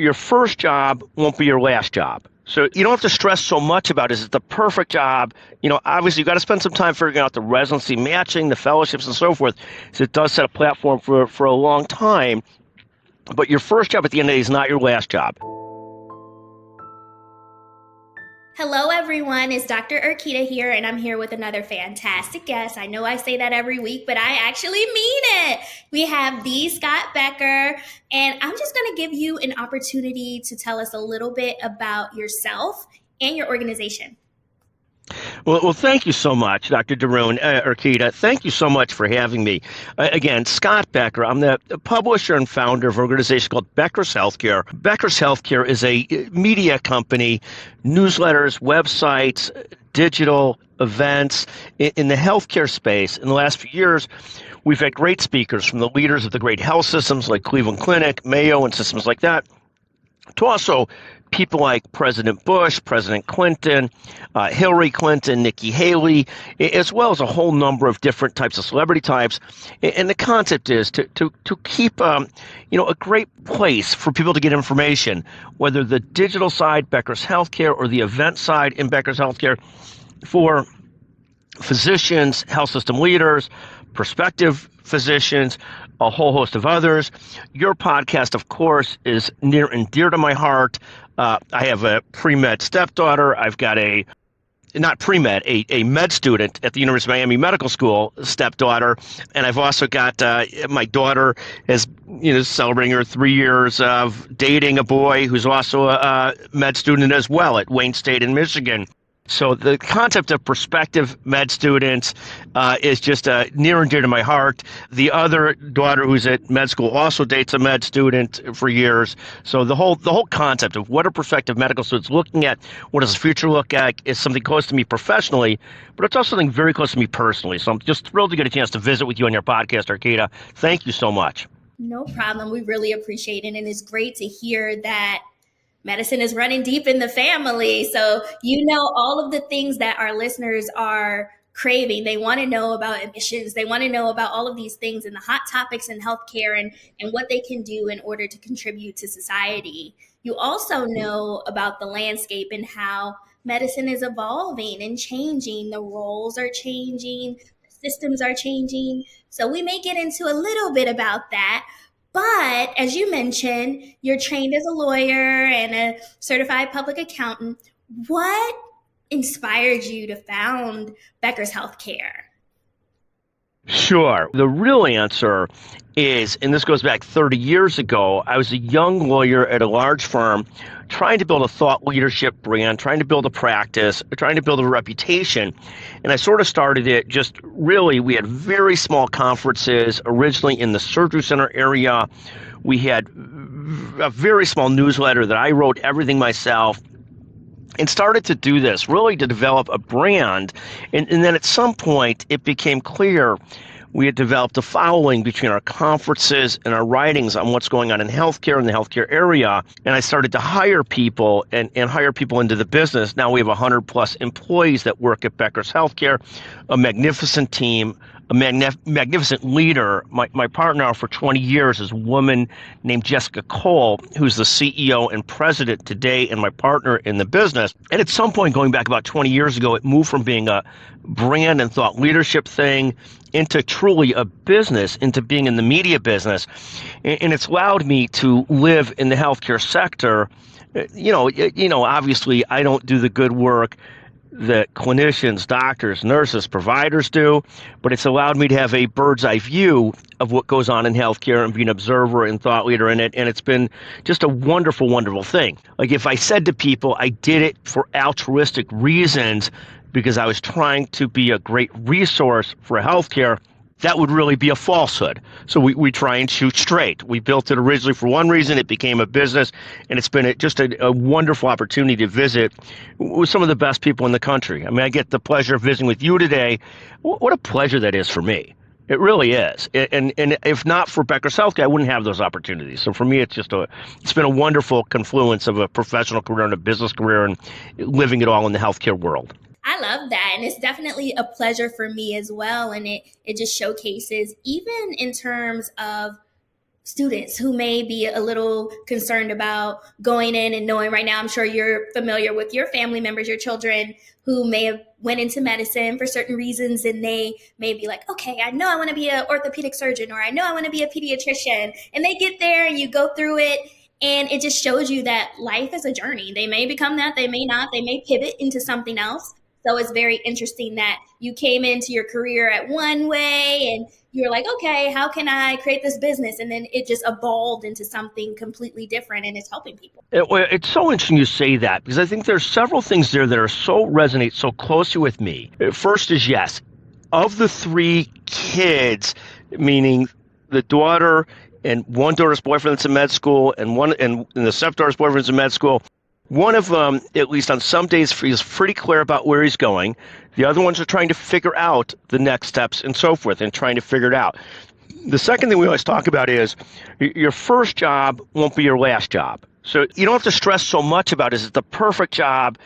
your first job won't be your last job. So you don't have to stress so much about is it the perfect job. Obviously, you've got to spend some time figuring out the residency matching, the fellowships, and so forth. So it does set a platform for a long time. But your first job at the end of the day is not your last job. Hello, everyone. It's Dr. Erkeda here, and I'm here with another fantastic guest. I know I say that every week, but I actually mean it. We have the Scott Becker, and I'm just going to give you an opportunity to tell us a little bit about yourself and your organization. Well, thank you so much, Dr. DeRouen, Erkeda. Thank you so much for having me. Again, Scott Becker. I'm the publisher and founder of an organization called Becker's Healthcare. Becker's Healthcare is a media company, newsletters, websites, digital events in the healthcare space. In the last few years, we've had great speakers from the leaders of the great health systems like Cleveland Clinic, Mayo, and systems like that, to also people like President Bush, President Clinton, Hillary Clinton, Nikki Haley, as well as a whole number of different types of celebrity types. And the concept is to keep a great place for people to get information, whether the digital side, Becker's Healthcare, or the event side in Becker's Healthcare, for physicians, health system leaders, prospective physicians, a whole host of others. Your podcast, of course, is near and dear to my heart. I have a pre-med stepdaughter. I've got a med student at the University of Miami Medical School stepdaughter. And I've also got my daughter is celebrating her 3 years of dating a boy who's also a med student as well at Wayne State in Michigan. So the concept of prospective med students is just near and dear to my heart. The other daughter who's at med school also dates a med student for years. So the whole concept of what are prospective medical students looking at, what does the future look like, is something close to me professionally, but it's also something very close to me personally. So I'm just thrilled to get a chance to visit with you on your podcast, Erkeda. Thank you so much. No problem. We really appreciate it. And it's great to hear that medicine is running deep in the family. So all of the things that our listeners are craving. They want to know about admissions. They want to know about all of these things and the hot topics in healthcare and what they can do in order to contribute to society. You also know about the landscape and how medicine is evolving and changing. The roles are changing. The systems are changing. So we may get into a little bit about that. But as you mentioned, you're trained as a lawyer and a certified public accountant. What inspired you to found Becker's Healthcare? Sure. The real answer is, and this goes back 30 years ago, I was a young lawyer at a large firm trying to build a thought leadership brand, trying to build a practice, trying to build a reputation. And I sort of started it we had very small conferences originally in the surgery center area. We had a very small newsletter that I wrote everything myself, and started to do this really to develop a brand. And then at some point it became clear we had developed a following between our conferences and our writings on what's going on in healthcare and the healthcare area. And I started to hire people and hire people into the business. Now we have 100 plus employees that work at Becker's Healthcare, a magnificent team, a magnificent leader. My partner for 20 years is a woman named Jessica Cole, who's the CEO and president today and my partner in the business. And at some point, going back about 20 years ago, it moved from being a brand and thought leadership thing into truly a business, into being in the media business. And it's allowed me to live in the healthcare sector. Obviously, I don't do the good work that clinicians, doctors, nurses, providers do, but it's allowed me to have a bird's eye view of what goes on in healthcare and be an observer and thought leader in it. And it's been just a wonderful, wonderful thing. Like if I said to people I did it for altruistic reasons because I was trying to be a great resource for healthcare, that would really be a falsehood. So we try and shoot straight. We built it originally for one reason. It became a business, and it's been just a wonderful opportunity to visit with some of the best people in the country. I mean, I get the pleasure of visiting with you today. What a pleasure that is for me. It really is. And if not for Becker's Healthcare, I wouldn't have those opportunities. So for me, it's been a wonderful confluence of a professional career and a business career and living it all in the healthcare world. I love that. And it's definitely a pleasure for me as well. And it just showcases, even in terms of students who may be a little concerned about going in and knowing right now, I'm sure you're familiar with your family members, your children who may have went into medicine for certain reasons, and they may be like, okay, I know I want to be an orthopedic surgeon, or I know I want to be a pediatrician, and they get there and you go through it, and it just shows you that life is a journey. They may become that, they may not, they may pivot into something else. So it's very interesting that you came into your career at one way and you're like, okay, how can I create this business? And then it just evolved into something completely different, and it's helping people. It's so interesting you say that, because I think there's several things there that are so resonate so closely with me. First is, yes, of the three kids, meaning the daughter and one daughter's boyfriend that's in med school, and the stepdaughter's boyfriend's in med school, one of them, at least on some days, feels pretty clear about where he's going. The other ones are trying to figure out the next steps and so forth, and trying to figure it out. The second thing we always talk about is your first job won't be your last job. So you don't have to stress so much about, is it the perfect job?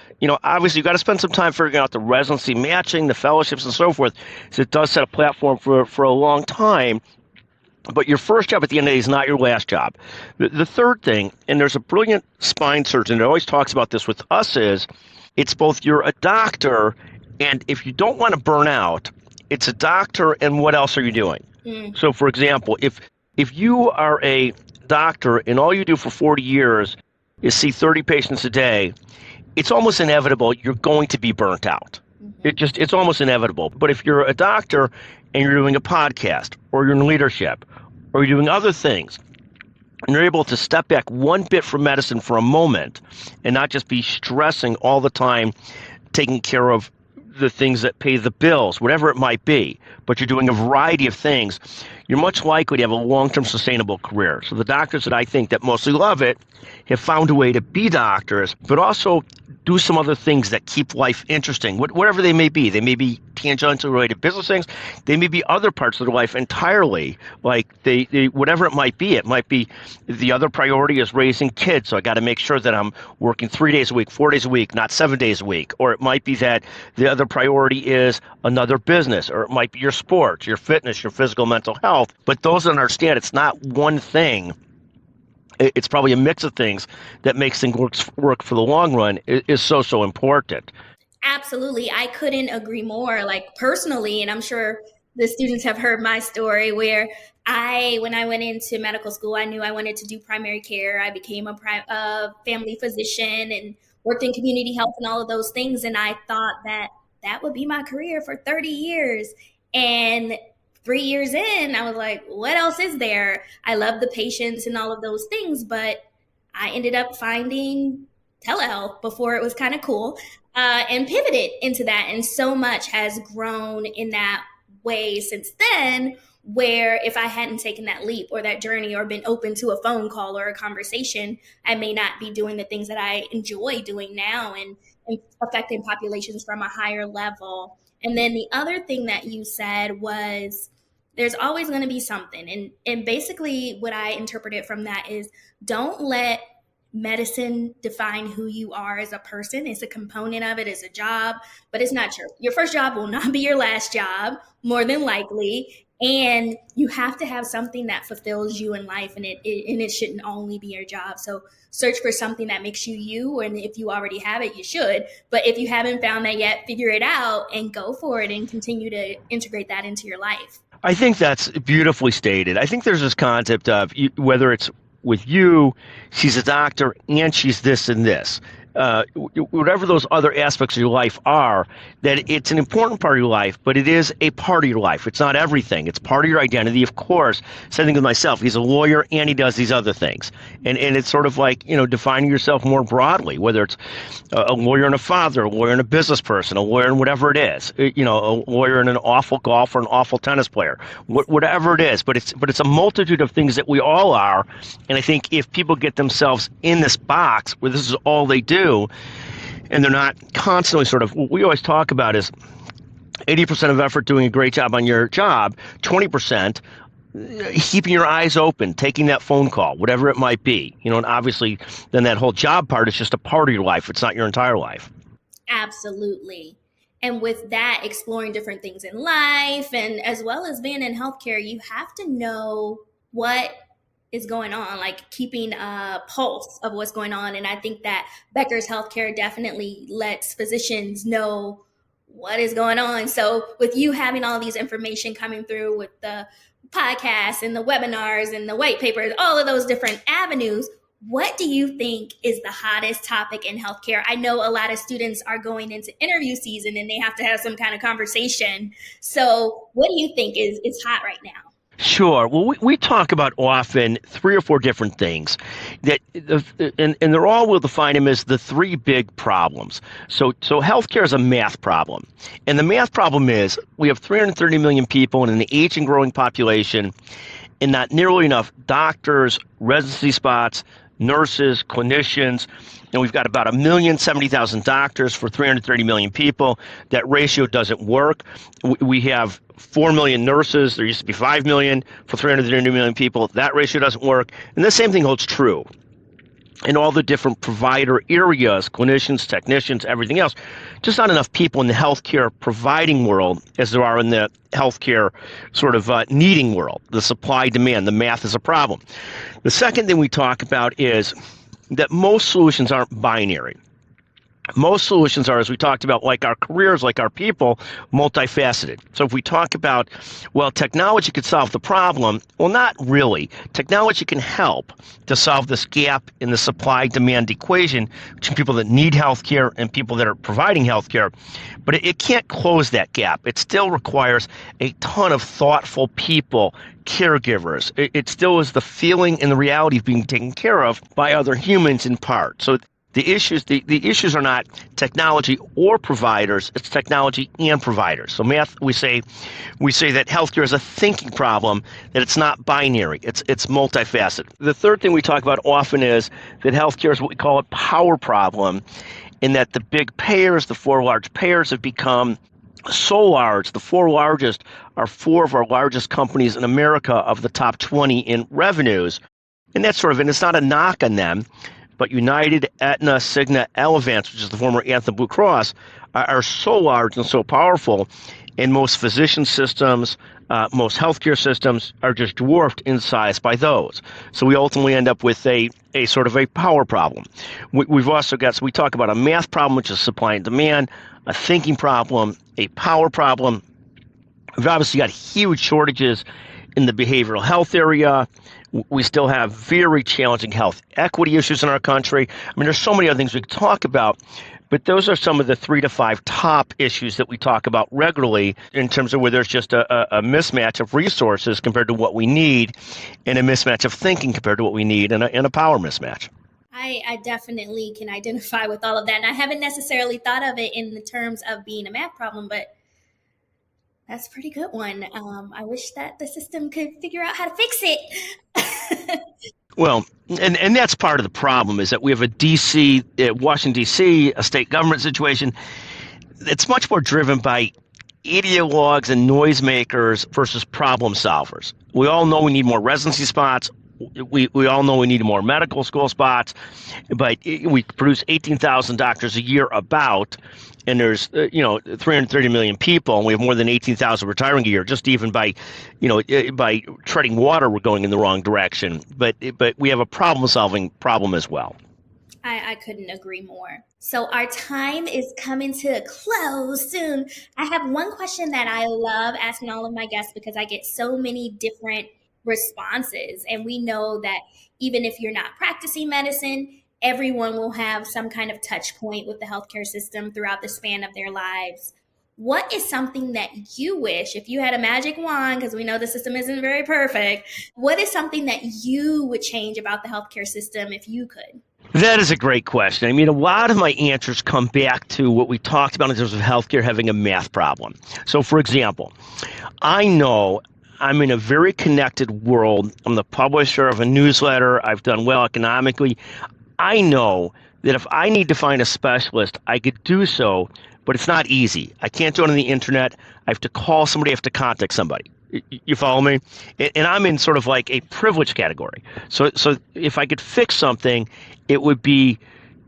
Obviously you've got to spend some time figuring out the residency matching, the fellowships and so forth. So it does set a platform for a long time. But your first job at the end of the day is not your last job. The third thing, and there's a brilliant spine surgeon that always talks about this with us, is it's both you're a doctor, and if you don't want to burn out, it's a doctor, and what else are you doing? So, for example, if you are a doctor and all you do for 40 years is see 30 patients a day, it's almost inevitable you're going to be burnt out. It's almost inevitable. But if you're a doctor and you're doing a podcast, or you're in leadership, or you're doing other things, and you're able to step back one bit from medicine for a moment and not just be stressing all the time, taking care of the things that pay the bills, whatever it might be, but you're doing a variety of things, you're much likely to have a long-term sustainable career. So the doctors that I think that mostly love it have found a way to be doctors, but also do some other things that keep life interesting, whatever they may be. They may be tangentially related business things. They may be other parts of their life entirely, like they whatever it might be. It might be the other priority is raising kids, so I got to make sure that I'm working 3 days a week, 4 days a week, not 7 days a week. Or it might be that the other priority is another business, or it might be your sports, your fitness, your physical, mental health. But those that understand it's not one thing. It's probably a mix of things that makes things work for the long run is so important. Absolutely. I couldn't agree more. Like personally, and I'm sure the students have heard my story where when I went into medical school, I knew I wanted to do primary care. I became a family physician and worked in community health and all of those things. And I thought that would be my career for 30 years. And 3 years in, I was like, what else is there? I love the patients and all of those things, but I ended up finding telehealth before it was kind of cool, and pivoted into that. And so much has grown in that way since then, where if I hadn't taken that leap or that journey or been open to a phone call or a conversation, I may not be doing the things that I enjoy doing now and affecting populations from a higher level. And then the other thing that you said was there's always going to be something. And basically what I interpreted from that is don't let medicine define who you are as a person. It's a component of it, it's a job, but it's not your first job will not be your last job, more than likely. And you have to have something that fulfills you in life, and it shouldn't only be your job. So search for something that makes you you, and if you already have it, you should. But if you haven't found that yet, figure it out and go for it and continue to integrate that into your life. I think that's beautifully stated. I think there's this concept of whether it's with you, she's a doctor and she's this and this. Whatever those other aspects of your life are, that it's an important part of your life, but it is a part of your life. It's not everything. It's part of your identity. Of course, same thing with myself. He's a lawyer and he does these other things. And it's sort of like, defining yourself more broadly, whether it's a lawyer and a father, a lawyer and a business person, a lawyer and whatever it is, a lawyer and an awful golfer, an awful tennis player, whatever it is. But it's a multitude of things that we all are. And I think if people get themselves in this box where this is all they do, and they're not constantly what we always talk about is 80% of effort doing a great job on your job, 20% keeping your eyes open, taking that phone call, whatever it might be, and obviously then that whole job part is just a part of your life. It's not your entire life. Absolutely. And with that, exploring different things in life and as well as being in healthcare, you have to know what is going on, like keeping a pulse of what's going on. And I think that Becker's Healthcare definitely lets physicians know what is going on. So with you having all these information coming through with the podcasts and the webinars and the white papers, all of those different avenues, what do you think is the hottest topic in healthcare? I know a lot of students are going into interview season and they have to have some kind of conversation. So what do you think is hot right now? Sure. Well, we talk about often 3 or 4 different things that, and they're all, we'll define them as the 3 big problems. So healthcare is a math problem. And the math problem is we have 330 million people in an aging growing population and not nearly enough doctors, residency spots, nurses, clinicians, and we've got about 1,070,000 doctors for 330 million people. That ratio doesn't work. We have 4 million nurses. There used to be 5 million for 330 million people. That ratio doesn't work. And the same thing holds true in all the different provider areas, clinicians, technicians, everything else. Just not enough people in the healthcare providing world as there are in the healthcare sort of needing world. The supply demand, the math is a problem. The second thing we talk about is that most solutions aren't binary. Most solutions are, as we talked about, like our careers, like our people, multifaceted. So if we talk about, well, technology could solve the problem, well, not really. Technology can help to solve this gap in the supply-demand equation between people that need healthcare and people that are providing healthcare, but it can't close that gap. It still requires a ton of thoughtful people, caregivers. It still is the feeling and the reality of being taken care of by other humans in part. So the issues are not technology or providers, it's technology and providers. So math, we say that healthcare is a thinking problem, that it's not binary, it's multifaceted. The third thing we talk about often is that healthcare is what we call a power problem, in that the big payers, the 4 large payers, have become so large. The 4 largest are 4 of our largest companies in America of the top 20 in revenues. And that's and it's not a knock on them, but United, Aetna, Cigna, Elevance, which is the former Anthem Blue Cross, are so large and so powerful, and most physician systems, most healthcare systems are just dwarfed in size by those. So we ultimately end up with a sort of a power problem. We've also got, so we talk about a math problem, which is supply and demand, a thinking problem, a power problem. We've obviously got huge shortages in the behavioral health area. We still have very challenging health equity issues in our country. I mean, there's so many other things we could talk about, but those are some of the 3 to 5 top issues that we talk about regularly in terms of where there's just a mismatch of resources compared to what we need, and a mismatch of thinking compared to what we need, and a power mismatch. I definitely can identify with all of that. And I haven't necessarily thought of it in the terms of being a math problem, but that's a pretty good one. I wish that the system could figure out how to fix it. Well, and that's part of the problem, is that we have Washington, D.C., a state government situation that's much more driven by ideologues and noisemakers versus problem solvers. We all know we need more residency spots. We all know we need more medical school spots, but we produce 18,000 doctors a year and there's 330 million people, and we have more than 18,000 retiring a year. Just even by treading water, we're going in the wrong direction. But we have a problem as well. I couldn't agree more. So our time is coming to a close soon. I have one question that I love asking all of my guests because I get so many different responses. And we know that even if you're not practicing medicine, everyone will have some kind of touch point with the healthcare system throughout the span of their lives. What is something that you wish, if you had a magic wand, because we know the system isn't very perfect, what is something that you would change about the healthcare system if you could? That is a great question. I mean, a lot of my answers come back to what we talked about in terms of healthcare having a math problem. So, for example, I know I'm in a very connected world. I'm the publisher of a newsletter. I've done well economically. I know that if I need to find a specialist, I could do so, but it's not easy. I can't do it on the internet. I have to call somebody. I have to contact somebody. You follow me? And I'm in sort of like a privileged category. So if I could fix something, it would be,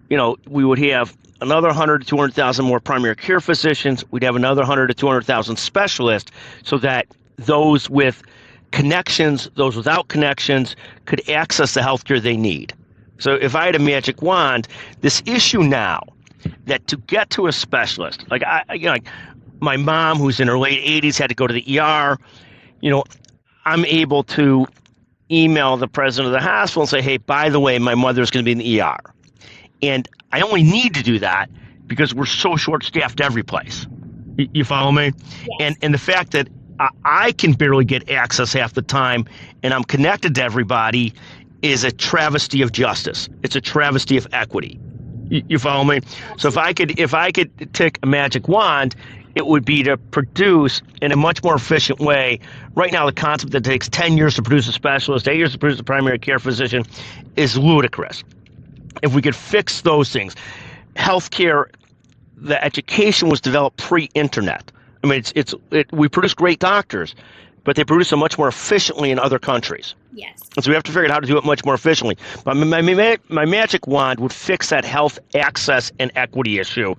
we would have another 100 to 200,000 more primary care physicians. We'd have another 100 to 200,000 specialists, so that those with connections, those without connections, could access the healthcare they need. So if I had a magic wand, this issue now that to get to a specialist, like my mom, who's in her late 80s, had to go to the ER. I'm able to email the president of the hospital and say, hey, by the way, my mother's going to be in the ER. And I only need to do that because we're so short-staffed every place. You follow me? Yes. And the fact that I can barely get access half the time and I'm connected to everybody is a travesty of justice. It's a travesty of equity. You follow me? So if I could take a magic wand, it would be to produce in a much more efficient way. Right now, the concept that it takes 10 years to produce a specialist, 8 years to produce a primary care physician is ludicrous. If we could fix those things, healthcare, the education was developed pre-internet. I mean, we produce great doctors, but they produce them much more efficiently in other countries. Yes. And so we have to figure out how to do it much more efficiently. But my magic wand would fix that health access and equity issue.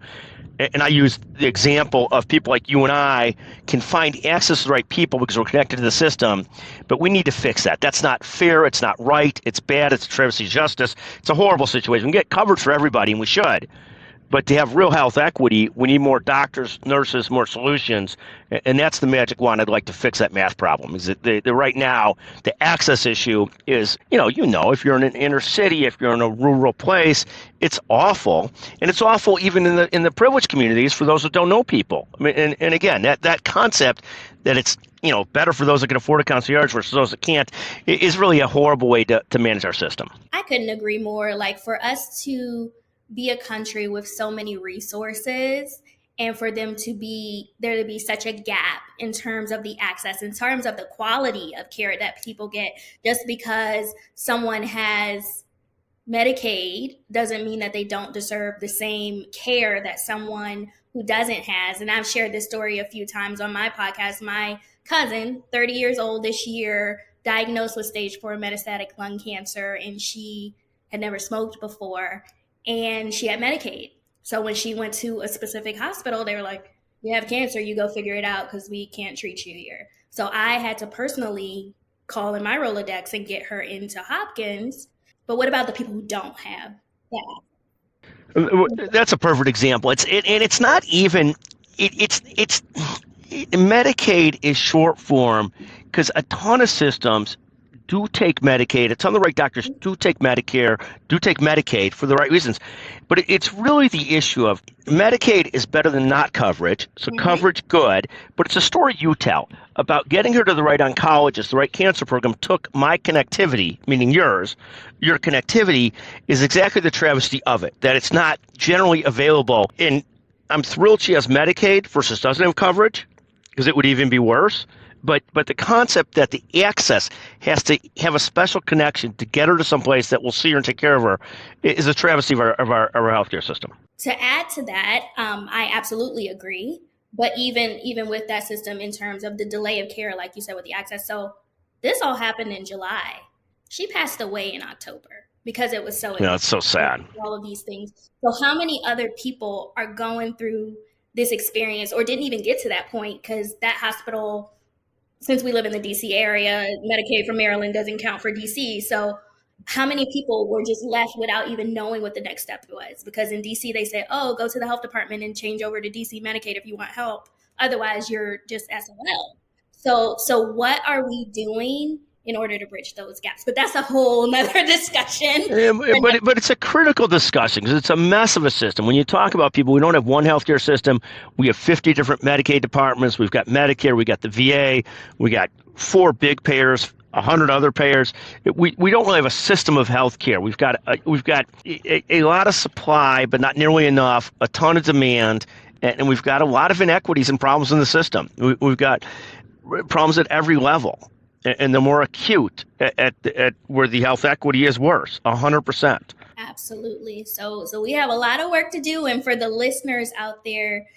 And I use the example of people like you and I can find access to the right people because we're connected to the system, but we need to fix that. That's not fair. It's not right. It's bad. It's a travesty of justice. It's a horrible situation. We can get coverage for everybody, and we should. But to have real health equity, we need more doctors, nurses, more solutions, and that's the magic wand. I'd like to fix that math problem. Is that right now the access issue is, if you're in an inner city, if you're in a rural place, it's awful, and it's awful even in the privileged communities for those that don't know people. I mean, and again, that concept that it's better for those that can afford a concierge versus those that can't is really a horrible way to manage our system. I couldn't agree more. Like, for us to be a country with so many resources and for there to be such a gap in terms of the access, in terms of the quality of care that people get, just because someone has Medicaid doesn't mean that they don't deserve the same care that someone who doesn't has. And I've shared this story a few times on my podcast. My cousin, 30 years old this year, diagnosed with stage 4 metastatic lung cancer, and she had never smoked before. And she had Medicaid. So when she went to a specific hospital, they were like, you have cancer, you go figure it out because we can't treat you here. So I had to personally call in my Rolodex and get her into Hopkins. But what about the people who don't have that? That's a perfect example. It's not even, Medicaid is short form because a ton of systems do take Medicaid. A ton of the right doctors do take Medicare, do take Medicaid for the right reasons. But it's really the issue of Medicaid is better than not coverage, so coverage good, but it's a story you tell about getting her to the right oncologist, the right cancer program took my connectivity, meaning yours. Your connectivity is exactly the travesty of it, that it's not generally available. And I'm thrilled she has Medicaid versus doesn't have coverage, because it would even be worse. But the concept that the access has to have a special connection to get her to someplace that will see her and take care of her is a travesty of our healthcare system. To add to that, I absolutely agree. But even with that system, in terms of the delay of care, like you said, with the access, so this all happened in July. She passed away in October because it was so. It's so sad. All of these things. So how many other people are going through this experience or didn't even get to that point because that hospital? Since we live in the DC area, Medicaid from Maryland doesn't count for DC. So how many people were just left without even knowing what the next step was? Because in DC, they said, oh, go to the health department and change over to DC Medicaid if you want help. Otherwise, you're just SOL. So what are we doing in order to bridge those gaps? But that's a whole nother discussion. But it's a critical discussion because it's a mess of a system. When you talk about people, we don't have one healthcare system. We have 50 different Medicaid departments. We've got Medicare. We got the VA. We got 4 big payers, 100 other payers. We don't really have a system of healthcare. We've got a lot of supply, but not nearly enough. A ton of demand, and we've got a lot of inequities and problems in the system. We've got problems at every level. And the more acute at where the health equity is worse, 100%. Absolutely. So we have a lot of work to do. And for the listeners out there,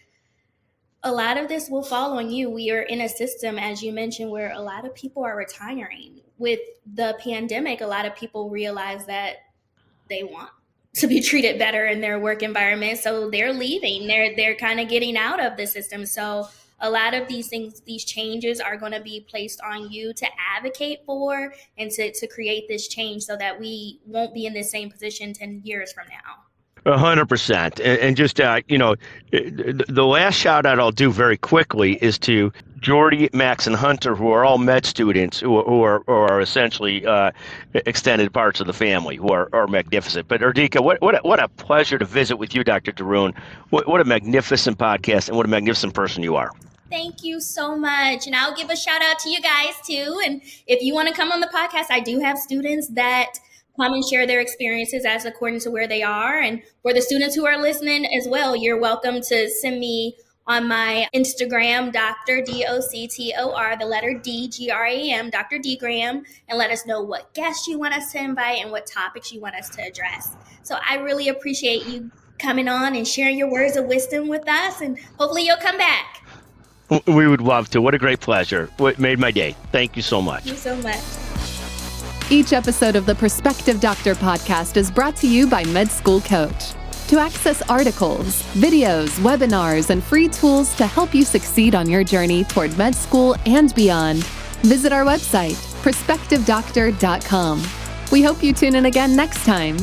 a lot of this will fall on you. We are in a system, as you mentioned, where a lot of people are retiring. With the pandemic, a lot of people realize that they want to be treated better in their work environment. So they're leaving. They're kind of getting out of the system. So a lot of these things, these changes are going to be placed on you to advocate for and to create this change so that we won't be in the same position 10 years from now. 100%. And just, the last shout out I'll do very quickly is to Jordy, Max, and Hunter, who are all med students who are essentially extended parts of the family, who are magnificent. But Erkeda, what a pleasure to visit with you, Dr. DeRouen. What a magnificent podcast and what a magnificent person you are. Thank you so much. And I'll give a shout out to you guys too. And if you want to come on the podcast, I do have students that come and share their experiences as according to where they are. And for the students who are listening as well, you're welcome to send me on my Instagram, Dr. DOCTOR, the letter D, GRAM, Dr. D Graham, and let us know what guests you want us to invite and what topics you want us to address. So I really appreciate you coming on and sharing your words of wisdom with us, and hopefully you'll come back. We would love to. What a great pleasure. What made my day. Thank you so much. Thank you so much. Each episode of the Prospective Doctor podcast is brought to you by Med School Coach. To access articles, videos, webinars, and free tools to help you succeed on your journey toward med school and beyond, visit our website, prospectivedoctor.com. We hope you tune in again next time.